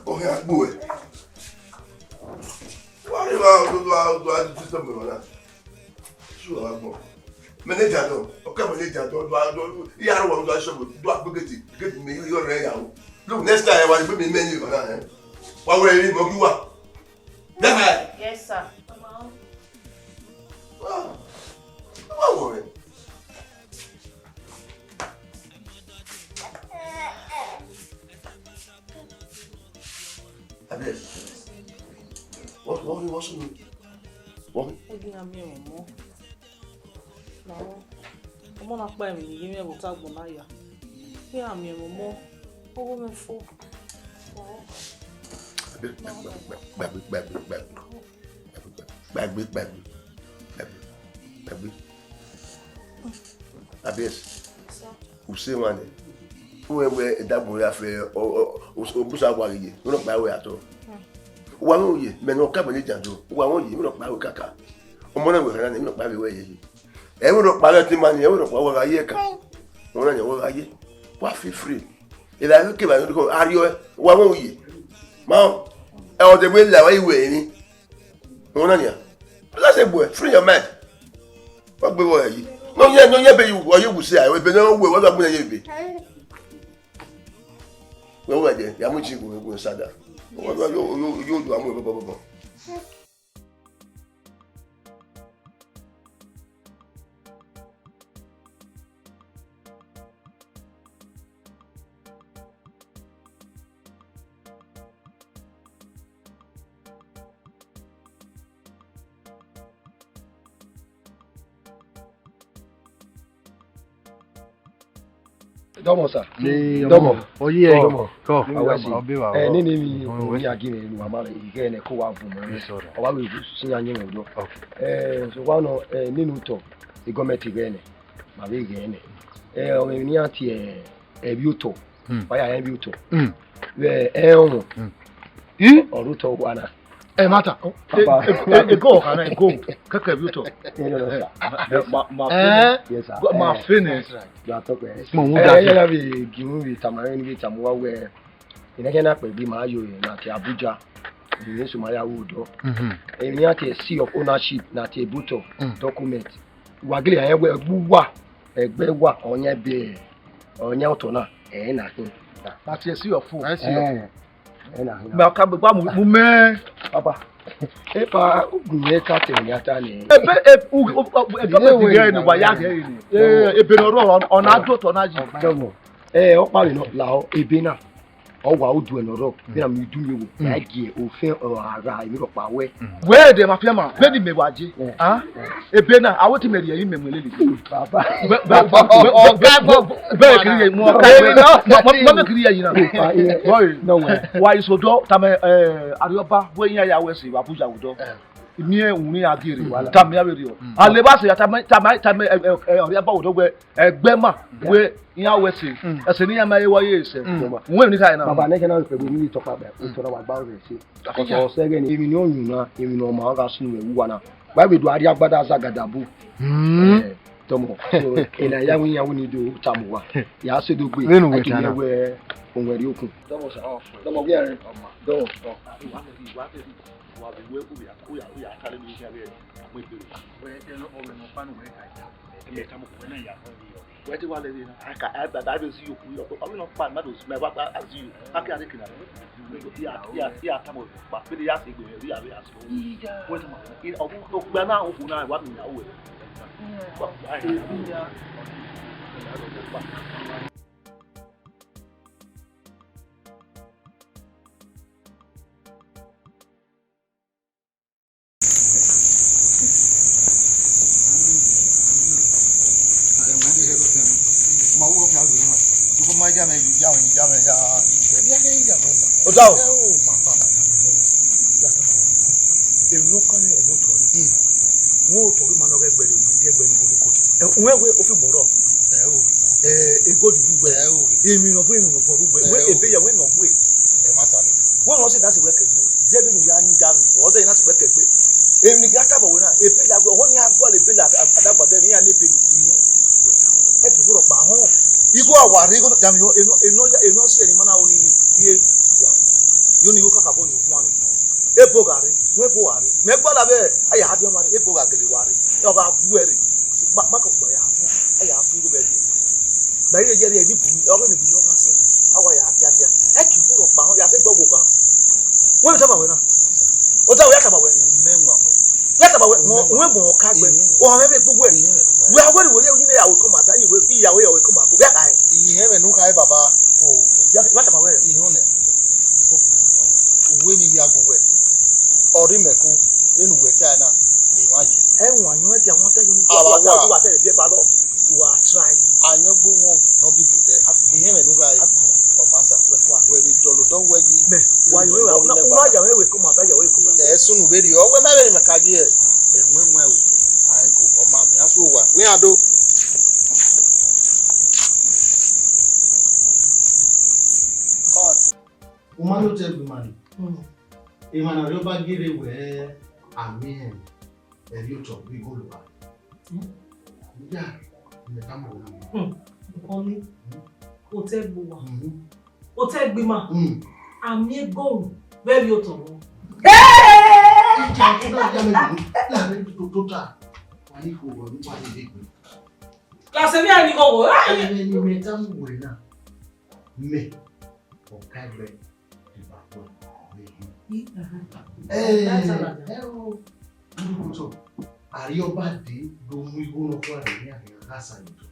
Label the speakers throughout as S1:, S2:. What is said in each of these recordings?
S1: OKAIGBE. Why do I do something like that? Sure, I'm going. Manager, okay, manager, do you have one guy show do I get me your real? Look, next time I want to put me menu. Why were you up?
S2: Yes, sir.
S1: Wow. Don't worry. What's what?
S3: No, I'm not buying me. Give me a tag on here. Here I'm your mom. Oh, my fool.
S1: Abes. Who say one? Whoever that boy affair or Busa Wagi, you don't buy way at all. One year, men no cabinet jando, 1 year, you don't buy with Kaka. Omona will run not buy away. Ever not buy the money, ever not buy a year. One on your way. What feel free? If I look at you, are you 1 year? Mom, I the way that way. One on you. That's a boy, free your mind. What boy are you? No, yeah, you will say, I will be no way. What I'm going to be. Well, then, Yamuchi will go sada. What are you do? I'm going to
S4: Domo sir.
S5: Domo. Oh yeah.
S4: Domo.
S5: Go.
S4: I'll be right. Nini mi we again ni mama ige ne ko wa fun mo. O wa we sin anye no. So wa no ninu to the government ige ne. Ma we ige ne. O ni ati bi uto. Wa ya bi uto. We o. Oru to wa na.
S5: Mata. Go, can go. Kaka beautiful.
S4: Yes, sir.
S5: My finish.
S4: You are talking.
S5: Yeah,
S4: we give me tamarin we tamuwa where in Kenya be ma yo na ti Abuja. We so ma ya wodo. Emi ati sea of ownership na ti buto document. Wagile yan we buwa egbe wa onye be onye otona na hin.
S5: That is your phone. I see.
S4: Ma ka gba mu me papa epa ugunye ka te nyata ni
S5: ni wa ya ge ni ebe no ro ona do to na ji
S4: domo o pa we no la o ebe na o wa odu e no ro bi na mi du yewo na gi ofin ara mi ro pa we
S5: de ma fia ma be di me waje ebe na awoti me ri yin me le
S4: papa
S5: be kiri ye mo me kiri ye na boy no way why so do ta me arioba bo yin ya we si Abuja wodo mi e unrin agere ta me abere o ale ba se ta me arioba wodo we egbe ma we yan we si ese ni ya ma ye wo ye se we ni kai na
S4: baba ne kana pe mi to pa be to na wa gba o se ko se ge ni emi ni oyun na emi no ma ga sunu ewu wa na ba be do ari agbada sagadabu tomo so ina ya wini do tamuwa ya se do gbe akini we onwere okun tomo sa tomo bi are do wa be we ku ya kale ni ya be mo ibe we te no o no panu we ka ya tamu ko na ya we te wa le ni aka da be si yoku yo pa mi no pa ma do si me wa azu aka ade kina ya tamu pa be ya se gbe ri ya be aso we te mo o gba na o fu na wa mi ya we we o fi gboro ego di rugbe emi no bo emi no for rugbe we ebe ya we no bo mata ni won no se na se we kegbe je be nu ya ni danu o se na se we kegbe emi ni ga tabo we na ebe ya go won ni agbo le be la adagba de mi ya ne be ni e du so ro pa ho igo awari go jam yo eno se ni mana o ni iye wa
S5: Yo ni go kaka bo ni fun ani. Ebo gari, we bo ari. Me gbo la be aya ha di o mari ebo ga gele wari. Yo ba bu eri. Ba ko gbo ya fun. Aya fun go be di. Ba ye je le ni bu ni o ni bu ni o ka se. Awa ya atia atia. E ki fu ro pa ho ya se gbo bo kan. We ta ba we na. O ta we ya ta ba we. Me nwa we. Ya ta ba we we bo OKAIGBE. O ha be gbogbo e. We are going to we me ya we come ata iwe iya we come ago. Ya ka e.
S6: Ihe me nu kai baba ko.
S5: Ya ta ba we.
S6: Ihe one. Uwe mi ya go we. Ori meku nínú we China ìwọ̀n yìí.
S5: Ẹ̀wọ̀n àyàn ẹ̀jẹ̀ àwọn tẹ́jú ní wọ́n wà tẹ́lẹ̀ bí ẹ bá lọ wà try.
S6: Àyàn gbó wọn náà bíbí dẹ. Ìyẹn mẹ́nu ká yìí. Ọ̀másà. Wẹ̀wì dọ̀lù dán wẹ̀ yìí.
S5: Mẹ wà yìí wẹ̀ wọ́n àyàwó ẹ̀wẹ̀ kọ́ mọ̀ àbẹ́yàwó ẹ̀kọ́ mọ̀.
S6: Ẹ̀ sunu bẹ́ẹ̀ di ọ̀wẹ́ mẹ́rin mẹ́ka yìí ẹ̀. Ẹ̀wọ̀n ẹ̀wọ̀n ẹ̀wọ̀. Àìkò ọmọ mi aṣọ wà. Wín àdó.
S7: Umano tẹ gbìmọ̀ ni. Ìmọ̀nà rẹ̀ bá gèrè wẹ̀ àmì ẹ̀ ẹ̀rí ọ̀tọ̀ bí góòlù wa. Nígbà ìmẹ̀ká mọ̀ wọn.
S3: Ọ̀ní, o tẹ́ gbùmọ̀. O tẹ́ gbìmọ̀. Àmì góòlù bẹ́ẹ̀ bí o tọ̀ wọ́n.
S7: Ìjà ọ̀tọ̀ náà yá mi lòun láàrin tó tà wà ní ìfowó nípa ilé ìgbé.
S3: Làṣẹ bí àní kò wò.
S7: Ẹni mẹ́ta mú wẹ̀ náà. Mẹ́ OKAIGBE ìbàdàn. Àríọ́bá dé ló mú igbóná fún àrẹ ní àríyàn lásà ètò.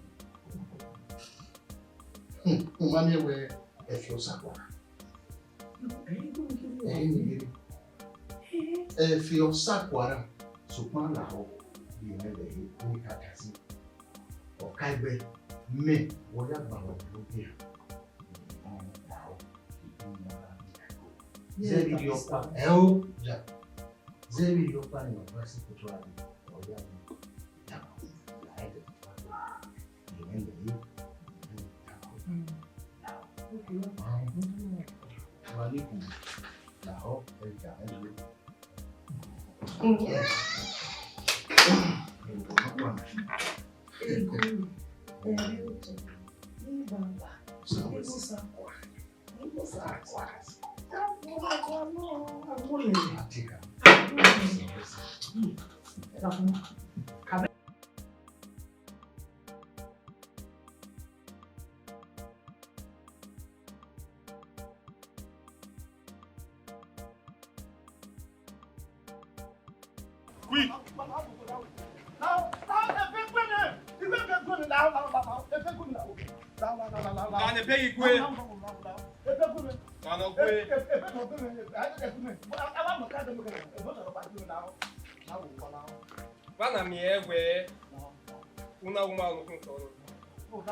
S7: Mo máa ní ẹwẹ́ ẹ̀fẹ́ ọ̀sàkwàrà. Ẹ̀yìn nìyẹn. Ẹ̀fẹ́ ọ̀sàkwàrà ṣùgbọ́n làwọ̀ bí ẹ̀mẹ́lẹ̀ yìí ní kàkà sí. OKAIGBE mẹ́ wọ́n yàgbà wọ̀ lóbi à. Zeri yopa eo ja. Zeri yopa ni mabasi kutoa ni oyani. Yako. Laede. Niende hiyo. Waliku. Lao. Elja. Elja.
S8: Bana mi ewe una uma no controle. Com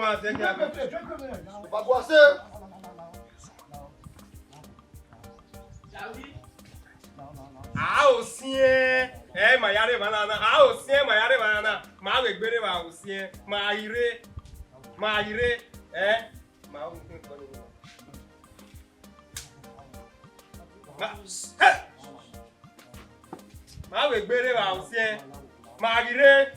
S8: a se que
S6: Baguace.
S8: Ah, o sim é maiare banana. Ah, o sim é maiare banana. Ma we gbere ba o sim. Ma ire ma o controle. Ma we gbere ba o sim. Ma ire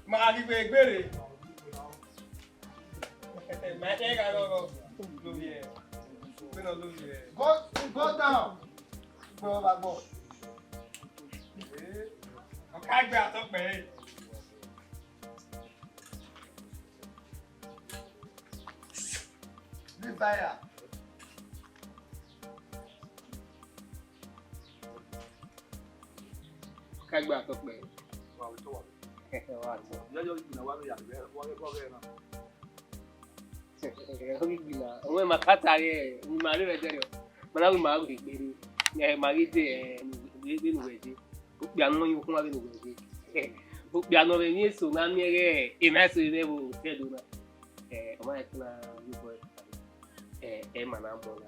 S8: ma ri we gbere. Ma e ga go lo bien.
S6: Go down. Go back go.
S8: OKAIGBE àtọ́pẹ́.
S6: Desire.
S8: OKAIGBE àtọ́pẹ́.
S9: Onwe makata ye ni mari rejerio mana we ma we gbere e ma gide we nu weje o pe anu yin kun wa we nu weje o pe anu re ni so na mi re e ma so re bo te do na o ma e na you boy e ma na mo na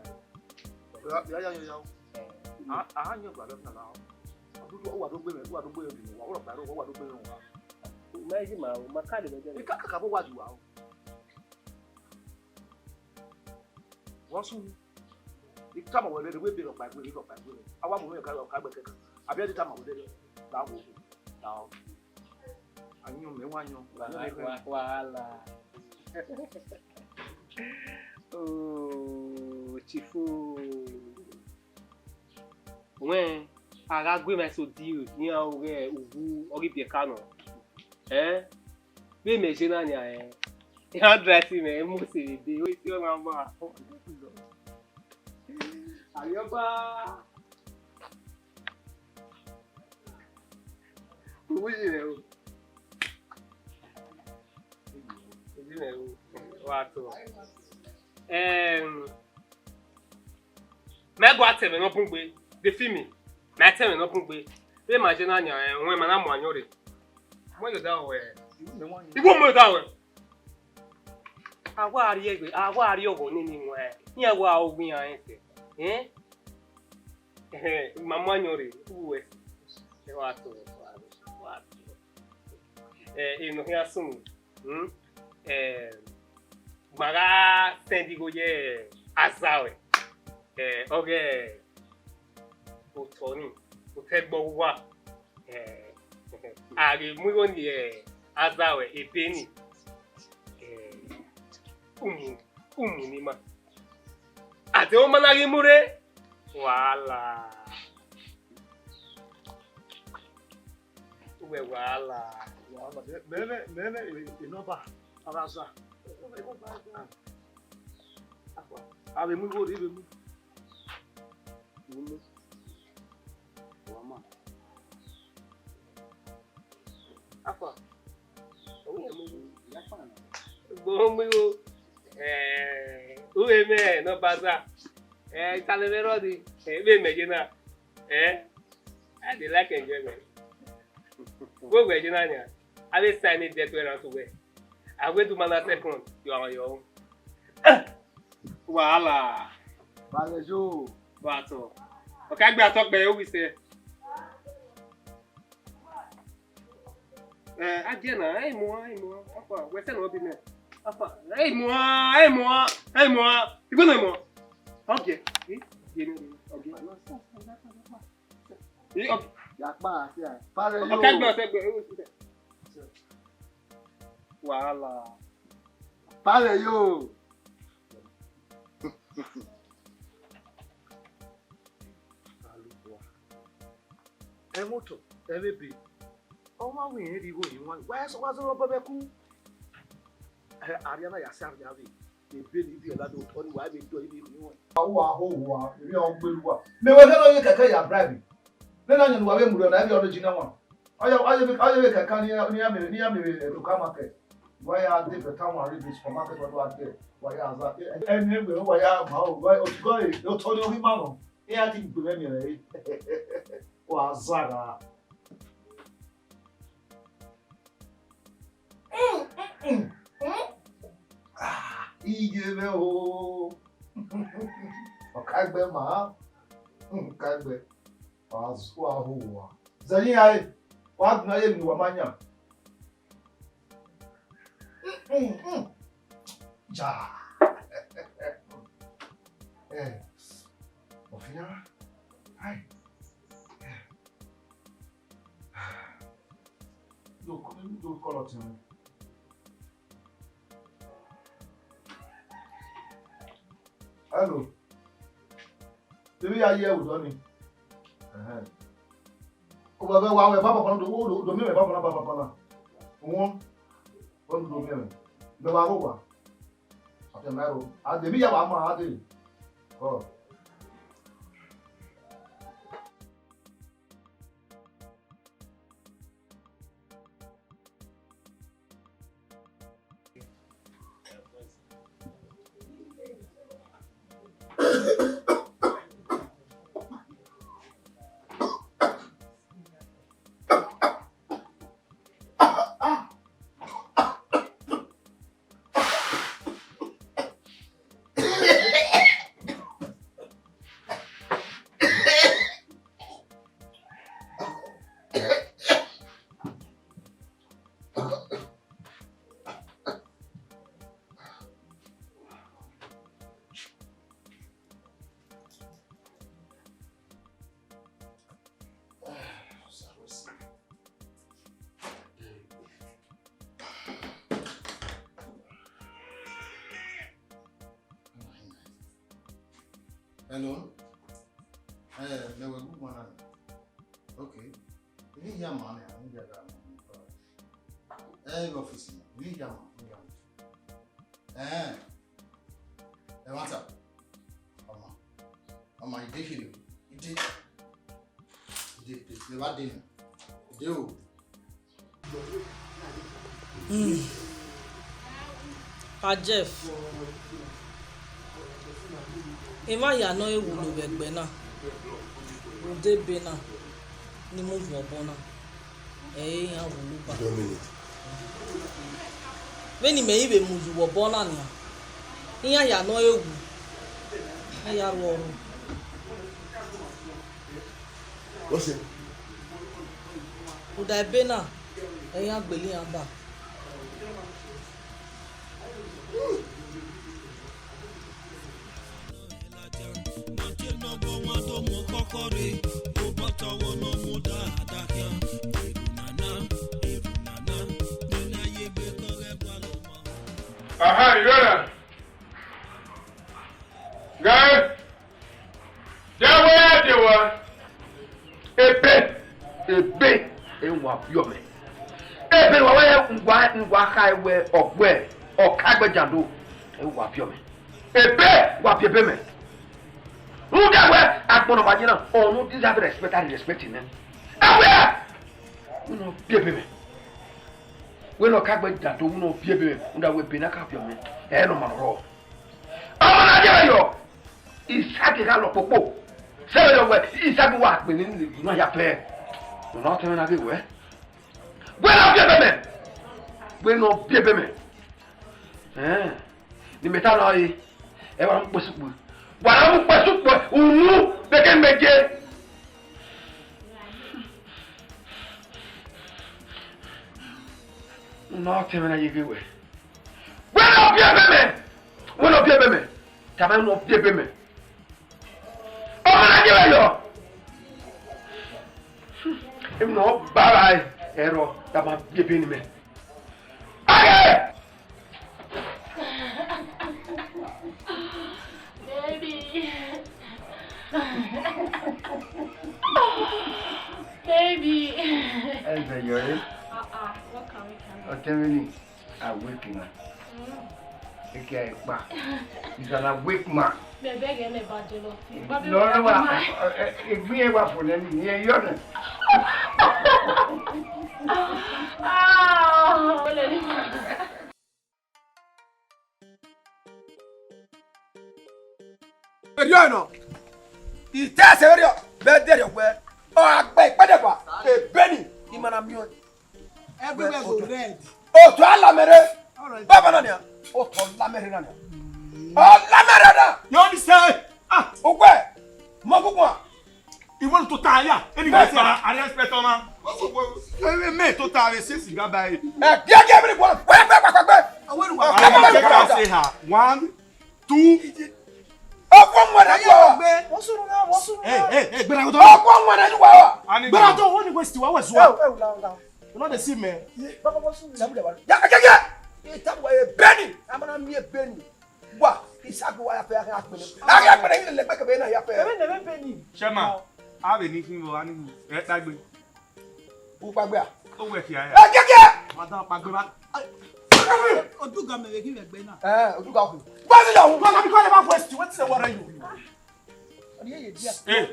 S5: Ya. Ah nyo gba lọ́nà náà. Àdúgbò ó wà tó gbé mi, ó wà tó gbé mi, ó wà tó gbé mi.
S9: ma ji ma o ma ka de rejerio
S5: Ìkàkà bó wà jù wà o. Wọ́n sún ìtàmọ̀ wọlé ni wọ́n bèrè ọ̀pá ìgbé nígbà ọ̀pá ìgbé rẹ̀. Àwọn àmọ̀ mẹ́rin OKAIGBE kẹ̀kẹ́. Àbí ẹni tàmọ̀ wọlé láwọ̀ òkú. Àyàn mẹ́wàá yan.
S9: wàhálà Oh, Chifu. When I go my so deal, ni a ore ubu ori bi ka no. Be me je na ni a ya dressing me mo se be o ti o ma ma. Ayoba. Ubu je le o. Wato. Me go ateme no pungbe. De fimi. Me ateme no pungbe. Be imagine anya won ma na mo anyore. Mo yo da we. Ibo mo da we. Agwa ari ogo ni ni nwe. Ni agwa ogun yan ese. Mama anyore. Uwe. Wato. Ino ya sunu. Maga sendigo ye azawe oge otoni otegbo wa ari mugo ni azawe ebeni umu ni ma ate o managi mure wala uwe wala
S5: mene inoba arasa ave muy gori mu wama
S9: apa Bomigo ueme no pasa talevero di be mejina I dey like enjoyment go we jina nya I dey sign it there to around to where I go to mana second you are on your own wahala
S5: Balejo
S9: wato Okaigbe atokbe o wi say Adiana, hey moi, apa, we say no be me. Apa, hey moi. You go no moi. Okay. Okay. Okay.
S5: yakpa sia. Balejo.
S9: Okaigbe atokbe. Wahala.
S5: Balejo. Emoto, emebi. Ọma we eri go yin wan. Why so was no babeku? Ariana ya sar ya be. E be ni bi la do to ni wa be do ibi ni wan. Wa, eri on gberuwa. Me we no ye kaka ya bribe. Le na nyu wa be mu do na be original one. Oya be kaka ni ya me do ka market. Why are they better one read this supermarket what was there? Why are that? And we why are ma why o go e do to ni o bi ma no. E a ti gbe mi re. Wa zaga. Igebe o. Okaigbe ma. Okaigbe. Azwa huwa. Zani ai. Wa na ye mi wa manya. Ja. Ofina. Ai. Do color to me. Hello. Debi ya ye udo ni. O ba be wa we papa kono do mi me papa na. Won do mi me. Be wa ro wa. Ate mero. A debi ya wa ma ade. Oh.
S7: Hello. Me we good man. Okay. Ni ya man ya, ni ya ga. Office. Ni ya man. What's up? Mama, you did here. You did. You what did? Do.
S3: Jeff. Ema ya no ewu lo begbe na. Ode be na. Ni mo vu obo na. Ya wo lu ba. Beni me ibe mu vu obo na ni. Iya ya no ewu. Ya ro oru.
S1: What's it?
S3: Ode be na. Ya gbele yan ba.
S8: Aha, Yona. Guys, there were they were.
S5: Ebe enwa biome. Ebe wa we ngwa kai we ogbe OKAIGBE-JADON enwa biome. Ebe wa biebe me. Uga we akpono majina onu deserve respect and respecting them. Awe. No biebe me. We no OKAIGBE-JADON no biebe me. Unda we benaka biome. No manro. Amana je yo. Isaki ga lo popo. Se yo we isaki wa pe ni no ya pe. No tell me na be we. We no biebe me. We no biebe me. Ni meta no yi. E wa mo posupo. Wa mo posupo unu beke meje. No tell me na yi we. We no biebe me. We no biebe me. Taba no biebe me. O na je yo. Im no barai ero taba biebe ni me. Aye.
S10: Baby.
S4: Hey, you ready?
S10: What can we can?
S4: I'm telling you, I'm waking up. Okay, ma. He's an awake man.
S10: Baby, get me bad jello.
S4: No, if we ever for them, you're young.
S5: Periano. Ite serio. Be there you where. Oh, agbe padeba. E Benin. Imana mio.
S6: Everywhere go red.
S5: Oh, to ala mere. Baba nania. Oh, to la mere nania. Oh, la mere na.
S8: You understand? Ah,
S5: Ogwe. Mogugwa.
S8: you want to tie ya? Anyway, I respect on man. Me to tie say cigar by.
S5: Dia give me one.
S8: I say her. 1, 2.
S5: Ogwa mwana yo.
S8: Hey, but I go to.
S5: Ogwa mwana yo.
S8: But I don't want to waste you hours. You know the same man.
S5: Ya. Itabwa e Benin. Amana mi e Benin. Wa, isabi wa ya pe akpene. Aga akpene ni le gbeke be na ya pe.
S3: Never Benin.
S8: Shema, I be nikin go ani etagbe.
S5: U pagbe a.
S8: O we ki aya. Madam pagbe ba.
S6: Oduga me give egbe na.
S5: Oduga ku. Ba se yo,
S8: Because I never waste you. What say what are you? Eh,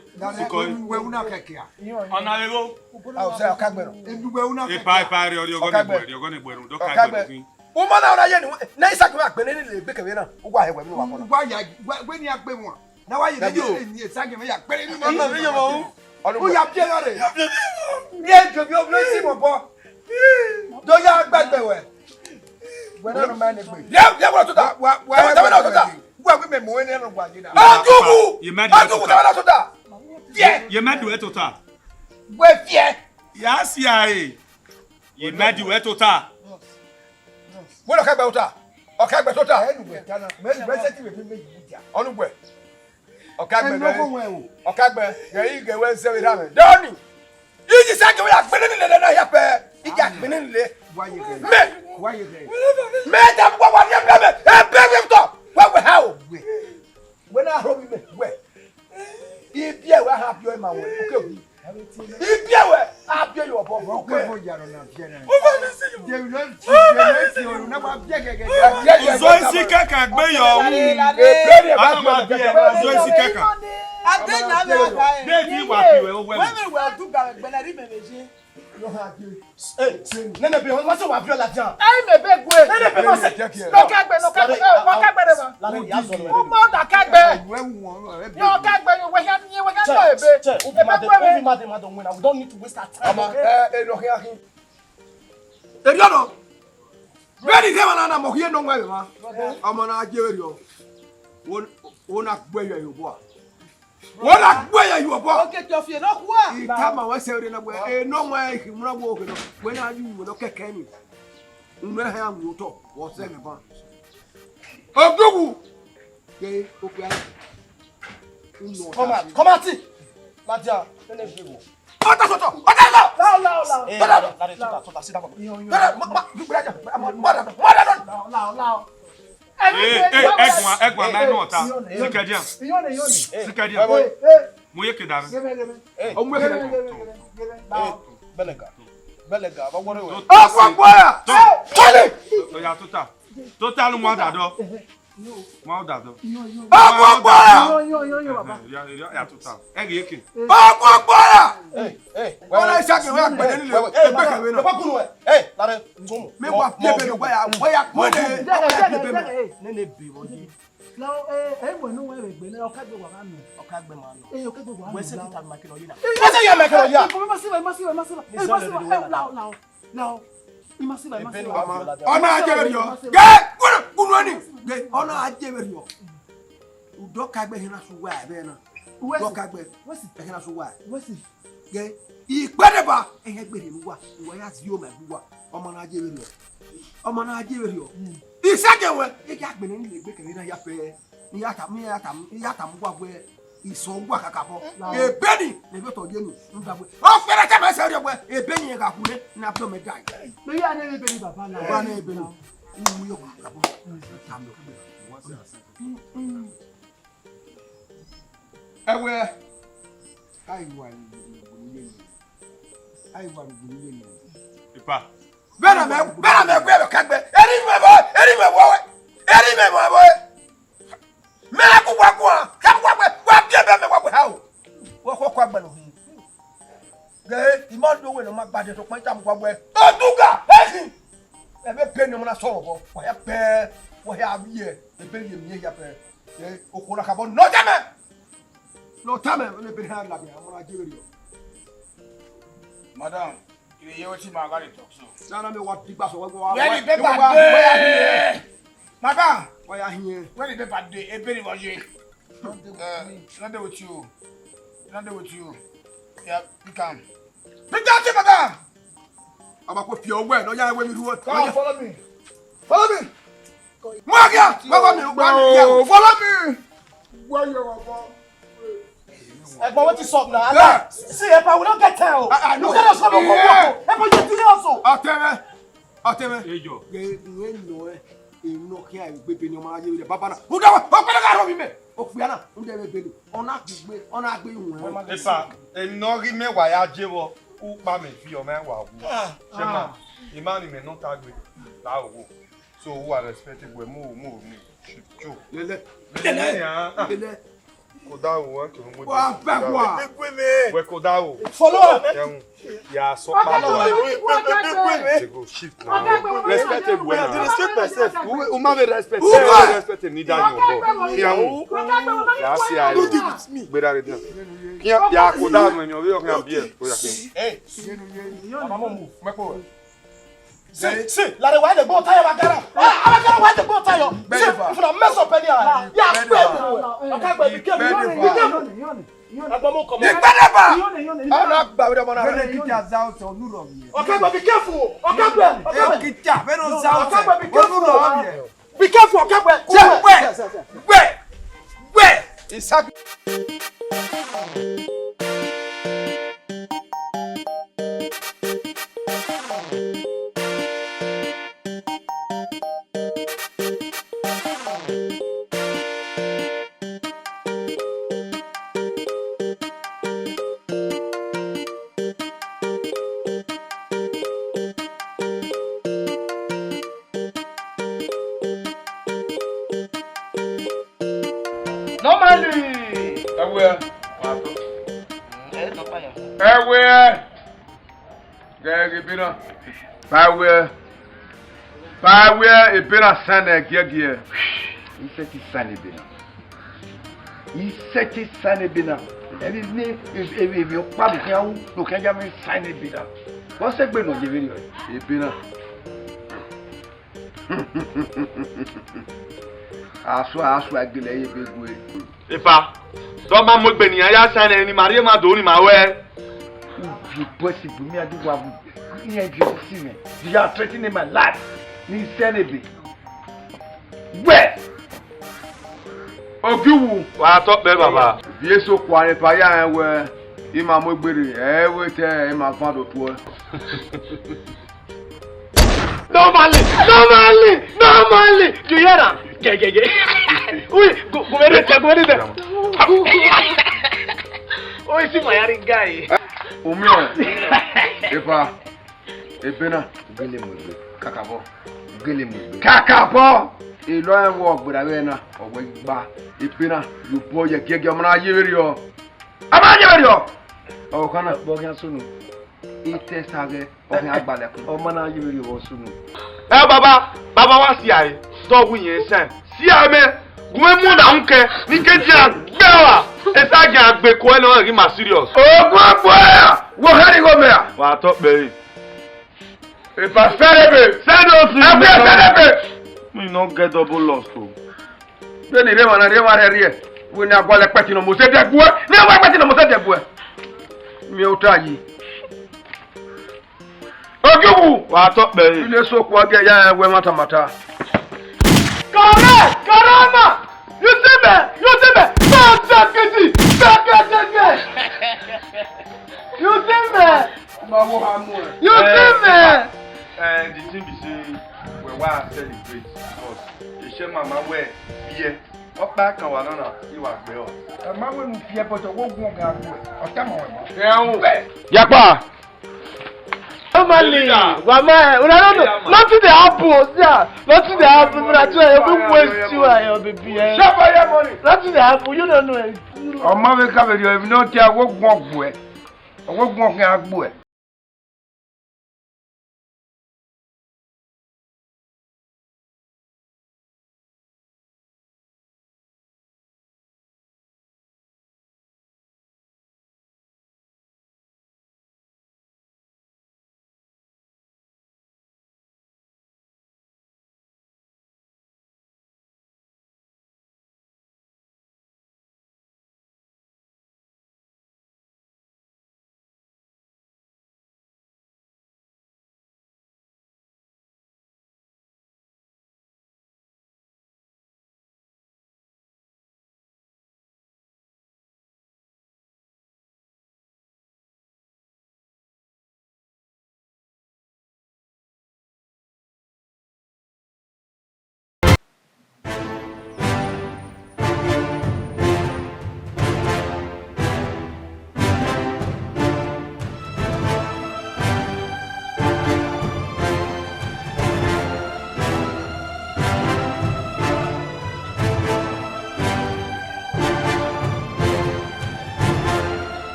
S6: We una keke a.
S8: ona lego.
S5: Ah, say OKAIGBE no.
S6: Eduwe una
S8: E
S6: keke.
S8: pa ri ori ogone gberu, do ka gberu fin.
S5: O ma na ora ye ni na isabi wa akpene ni le gbeke be na. Ugwa ewe mi wa kono.
S6: Gwa ya we ni agbe won. Na wa ye ni esage me ya pere ni.
S5: Ona mi yo mo.
S6: O ya pie lore.
S5: Ye jo bi o blo si mo bo. Do ya gbagbe we.
S6: We na no man egbe.
S5: Ye wo to da. Wa na to da.
S6: Gwa we me mo ni no gwa na.
S5: Adugu.
S8: You mad
S5: Adugu ta na to da. Fie.
S8: You mad do total.
S5: We fie.
S8: Yes, yeah. You mad do total.
S5: Wo OKAIGBE uta. OKAIGBE total.
S6: Anyway, kana. Me present we me media.
S5: Onugbe. OKAIGBE
S6: no go we o.
S5: OKAIGBE ye ige we se we da me. Doni. Iji sa ke we akpene ni le na ya pe. Iji akpene ni le.
S6: Why you get?
S5: Me.
S6: Why you get?
S5: Me da kwa wa ye me. E be me to. Wa we ha o. We na ro mi me. We.
S4: Ibia we have your man. Okay. Ibia we have your boy. Okay.
S5: Zoisi kaka gbe yo. Zoisi kaka. Deti wa piwe o we.
S4: Nene be on ma se wa bio la jan.
S5: Ai me be gwe.
S4: Nene be ma se.
S5: No kagbe no kagbe. Wa kagbe de ma.
S4: La re ya so le.
S5: O mo da kagbe. Yo kagbe yo we ya no ebe.
S4: Ebe ma don win. We don't need to waste our time. No here him. Eriono. Ready dem na mo hie no nwa be ma. Omo na ajewe yo. Wona gbe yo bo. Wona gbe yo bo.
S5: Okay, to fie no kwa.
S4: Itama wa se na gbe no nwa himura bo ke no. We na yu no keke ni. Nwere ha nwu to wo se me ba. Ogugu. Ke okwa. Come on. Madia, nene bibo. Ota. La. La, sit down. La.
S5: Egwa na no ta. Sikadian. Mo yeke dare.
S4: O mo yeke. Belega, ba wore we.
S5: Agwa! Tole! O ya tota. Total mo dado. Mo dado.
S4: Agwa!
S5: Yo baba. Ya tota. Ege yeke.
S4: Agwa! Hey. Wala shake we akpede ni le. Beka we no. Baba kunu we. Lare tumu. Me wa pie be we ya mo de. Nene bi mo ji.
S5: Now, we no we be na okagbe wa ma no.
S4: Okagbe ma no.
S5: Okagbe wa.
S4: We se kita make no yina. We se ya make no ya.
S5: Masiva. Now. Masiva.
S4: Ona ajeberio. Ge, kunu ani. Ge, ona ajeberio. Udo kagbe hina so wa be na. Udo kagbe. Wesi hina so wa. Wesi. Ge, igbedeba ehegbere mi wa. Wo ya zi o ma bu wa. Omo na ajeberio. Isagewe, e ja gbe ni legbe kere na ya pe. Ni ya ta mu wa gbe. Isongwa kakabo. Ebeni ne be to je ni. Ngabwe. O fere ta me se ri ogbe. Ebeni e ka kule na pro me dai.
S5: Me ya na ebeni baba la.
S4: Baba na ebeni. Uwu yo kakabo. Tamdo. Ewe. Aiwa ni. Aiwa ni.
S5: Ipa.
S4: Bena me gbe kagbe. Eri me bo. Me ku kwa. Kwa gbe lo hin. Ge, imondo we no ma gbade to pon ta mo gbagbo e. Oduga, ehin. E be pe ni mo na soro bo. Wa ya pe, wa ya bi e. E be ye mi ya pe. E okura ka bo no jame. No tame, le be ha la bi, mo na jere yo.
S6: Madam, you hear what my guy talk so.
S4: Na me what digba so wa.
S6: Where the paper dey? Madam,
S4: wa ya hin.
S6: where the paper dey? E be ni wo je. Not there with you. Yeah, pick am. Pick that thing, madam.
S4: Aba ko fi ogbo e no ya we mi ruwo.
S6: Come follow me.
S4: Magia, follow me. Where you are?
S6: But what is up now? See, if I will not get tell.
S4: No.
S6: Look at us come on. If I get to also.
S4: Ateme.
S5: Ejo.
S4: Ge no e. No kia gbebe ni o ma ye baba na. O dawa, o pele ka ro mi me. O fi ana, o de be belu. Ona gbe ihun.
S5: Ipa, enori mewa ya jewo. U pa me fi o mewa wu. Shema. Imani me no tagbe. La owo. So who are respected we mo ni. Chu.
S4: Lele.
S5: Koda wo ke mo.
S4: Wa pe kwa.
S5: We koda wo.
S6: Follow.
S5: Ya so pa lo. Go shift now. Respected we. I respect myself. Who ma me respect. Respect ni da yo bo. Kian. Ya si ai. Gbera re dan. Kian ya koda no nyo we o kan bi e.
S6: Hey. Mama move. Meko. See, like why they go tire bagara. Bagara why they go tire. See, if you mess up any eye. Yeah, okay, but be careful. Agbomo come.
S4: Ana gba we mo na re kita za o nu ro mi.
S6: Okay, but be careful. Okay, but
S4: kita we no za o.
S6: Okay, but be careful. Be careful, okay, but where?
S4: Isaac.
S5: Normally. Everywhere. Gagibina. Everywhere. It been a Sunday, Gagia. He said he's Sunday dinner. He said he's Sunday dinner. And his name is if you probably can't look at him Sunday dinner. What's that going on? It's been a I swear, delay a big way.
S6: If I don't want Benny, I sign any Maria Madoni, my way.
S5: You possible me, I do want you see me. You are threatening my life. Ni Senebi. Where? Ogiwu.
S6: Wa talk there, Baba.
S5: Yes, so quiet, Paya, and where Imam Mugberry, every time my father to her.
S6: Normally. Do you hear that? Wait, go there. Oh, you see my young guy.
S5: Umio. Epa. Epena. Kakabo. Kakabo. A lawyer walk with Arena or wait back. Epena. You boy, you get your man. You. Amadio. Oh, can I walk soon? It test again. Oh, man, you will soon.
S6: Eh, Baba, what's the dog win your son? See, I mean, when more than okay, Nikaja, Bella, it's like a big one or him serious.
S5: Oh, boy, what had you go there?
S6: What top, baby?
S5: If I said it,
S6: we don't get double loss, too.
S5: Then they want to hear. We now go like Patino Musa, never Patino Musa, Miotai. Oh,
S6: what up, baby?
S5: Let's so quiet, yeah, we matter.
S6: Caramba! You see me? You see me? The thing be saying, we want to celebrate because the shame mama wear beer. Up back and one on you are well.
S5: A man will be able to walk on or come on.
S6: Yapa! Normally, nothing the apples, yeah. Nothing the apple, but I tell you, we waste you, I baby. Nothing the apple, you don't know it.
S5: Oh, mother, cover you have no tear, walk boy. I walk out boy.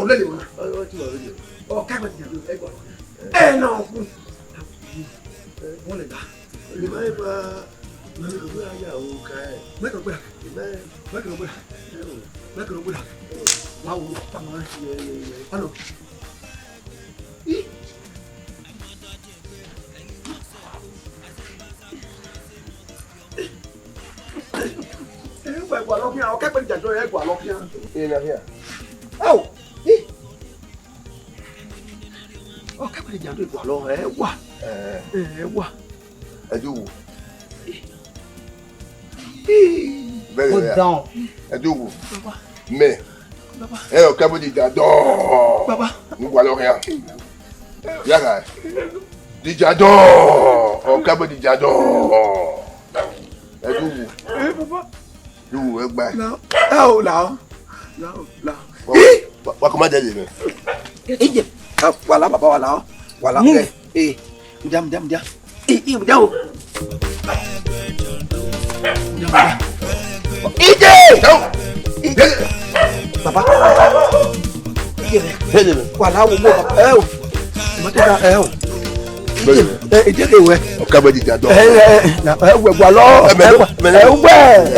S6: lele o OKAIGBE-JADON e gba na ku wọ́n lè gbà.
S1: Lè máa ń bá mẹ́kọ̀ọ́ ayé àwọn ọ̀ka ẹ̀.
S6: Mẹ́kọ̀ọ́ gbéra. Máa wo pàmò rẹ̀. Ọ̀nà. Ẹgbẹ́ ìgbà lọ́kùnrin àwọn OKAIGBE-JADON ẹgbà lọ́kùnrin.
S1: Ìyẹn here.
S6: Oh! OKAIGBE-JADON ẹgbà lọ ẹ wà.
S1: Ẹjọ́ wò. Bẹ́ẹ̀ ni ẹjọ́ wò. Mẹ́ ẹ OKAIGBE-JADON. Nígbà lọ́kùnrin. Yàrá Jadon OKAIGBE-JADON. Ẹjọ́ wò. Yóò ẹ gbà. Wà kọ́ má jẹ́ lèmi.
S6: Wàlá bàbá wàlá ọ́. Wàlá ẹ̀ mùjá. Mùjá o. Ìjẹ́! Bàbá. Wàlá wo mọ́ bàbá ẹ̀ o. Ìmọ̀tẹ́ta ẹ̀ o. Ìjẹ́ lè wẹ̀.
S1: OKAIGBE-JADON.
S6: Ẹ̀wẹ̀ wàlọ́.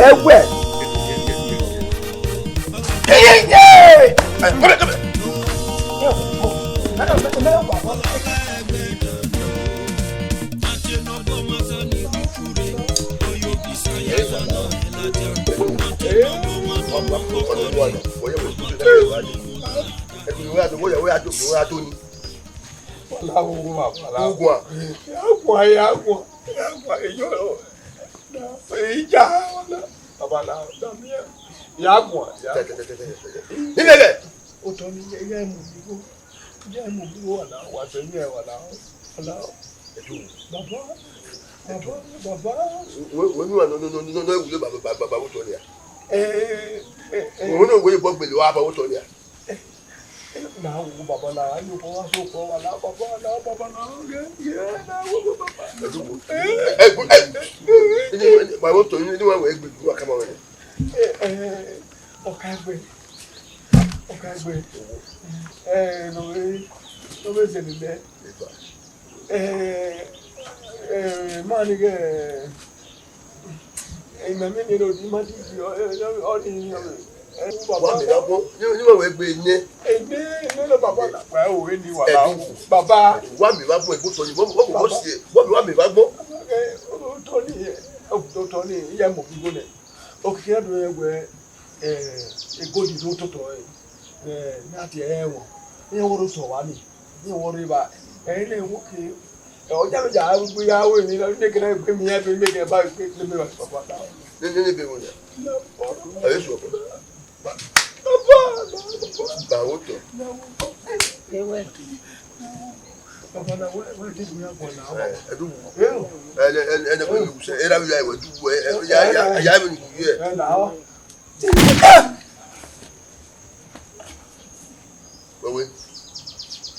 S6: Ẹ̀wẹ̀.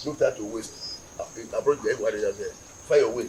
S1: No time to waste. Approach the egg, find your way.